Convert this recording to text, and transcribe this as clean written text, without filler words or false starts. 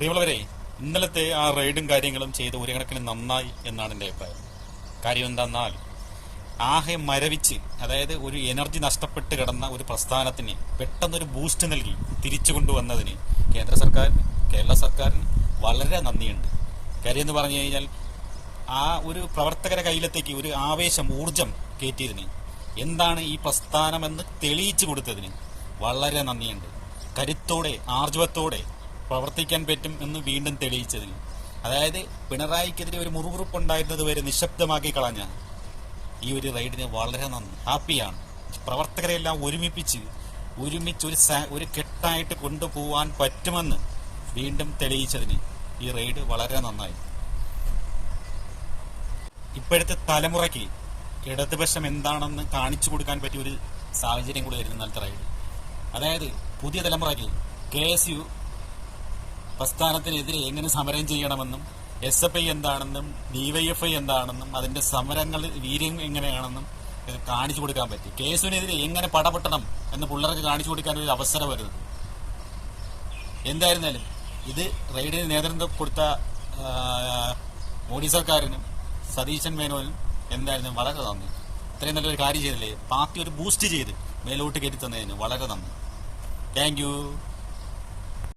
പ്രിയമുള്ളവരെ, ഇന്നലത്തെ ആ റെയ്ഡും കാര്യങ്ങളും ചെയ്ത് ഒരു കണക്കിന് നന്നായി എന്നാണ് എൻ്റെ അഭിപ്രായം. കാര്യം എന്താന്നാൽ ആകെ മരവിച്ച്, അതായത് ഒരു എനർജി നഷ്ടപ്പെട്ട് കിടന്ന ഒരു പ്രസ്ഥാനത്തിന് പെട്ടെന്നൊരു ബൂസ്റ്റ് നൽകി തിരിച്ചു കൊണ്ടുവന്നതിന് കേന്ദ്ര സർക്കാരിന്, കേരള സർക്കാരിന് വളരെ നന്ദിയുണ്ട്. കാര്യം എന്ന് പറഞ്ഞു കഴിഞ്ഞാൽ ആ ഒരു പ്രവർത്തകരെ കയ്യിലത്തേക്ക് ഒരു ആവേശം, ഊർജം കയറ്റിയതിന്, എന്താണ് ഈ പ്രസ്ഥാനമെന്ന് തെളിയിച്ചു കൊടുത്തതിന് വളരെ നന്ദിയുണ്ട്. കരുത്തോടെ, ആർജവത്തോടെ പ്രവർത്തിക്കാൻ പറ്റും എന്ന് വീണ്ടും തെളിയിച്ചതിന്, അതായത് പിണറായിക്കെതിരെ ഒരു മുറുമുറുപ്പുണ്ടായിരുന്നത് വരെ നിശബ്ദമാക്കി കളഞ്ഞ ഈ ഒരു റൈഡിന് വളരെ നന്ദി, ഹാപ്പിയാണ്. പ്രവർത്തകരെല്ലാം ഒരുമിച്ച് ഒരു കെട്ടായിട്ട് കൊണ്ടുപോകാൻ പറ്റുമെന്ന് വീണ്ടും തെളിയിച്ചതിന് ഈ റെയ്ഡ് വളരെ നന്നായി. ഇപ്പോഴത്തെ തലമുറയ്ക്ക് ഇടതുപക്ഷം എന്താണെന്ന് കാണിച്ചു കൊടുക്കാൻ പറ്റിയ ഒരു സാഹചര്യം കൂടി വരുന്ന ഇന്നലത്തെ റൈഡ്. അതായത് പുതിയ തലമുറയ്ക്ക് KSU പ്രസ്ഥാനത്തിനെതിരെ എങ്ങനെ സമരം ചെയ്യണമെന്നും, SFI എന്താണെന്നും, DYFI എന്താണെന്നും, അതിന്റെ സമരങ്ങൾ വീര്യം എങ്ങനെയാണെന്നും കാണിച്ചു കൊടുക്കാൻ പറ്റി. KSUവിനെതിരെ എങ്ങനെ പടപെട്ടണം എന്ന് പിള്ളേർക്ക് കാണിച്ചു കൊടുക്കാൻ ഒരു അവസരം വരുന്നത്. എന്തായിരുന്നാലും ഇത് റെയ്ഡിന് നേതൃത്വം കൊടുത്ത മോഡി സർക്കാരിനും സതീശൻ മേനോനും എന്തായാലും വളരെ നന്ദി. ഇത്രയും നല്ലൊരു കാര്യം ചെയ്തില്ലേ, പാർട്ടി ഒരു ബൂസ്റ്റ് ചെയ്ത് മേലോട്ട് കയറ്റി തന്നതിന് വളരെ നന്ദി. Thank you.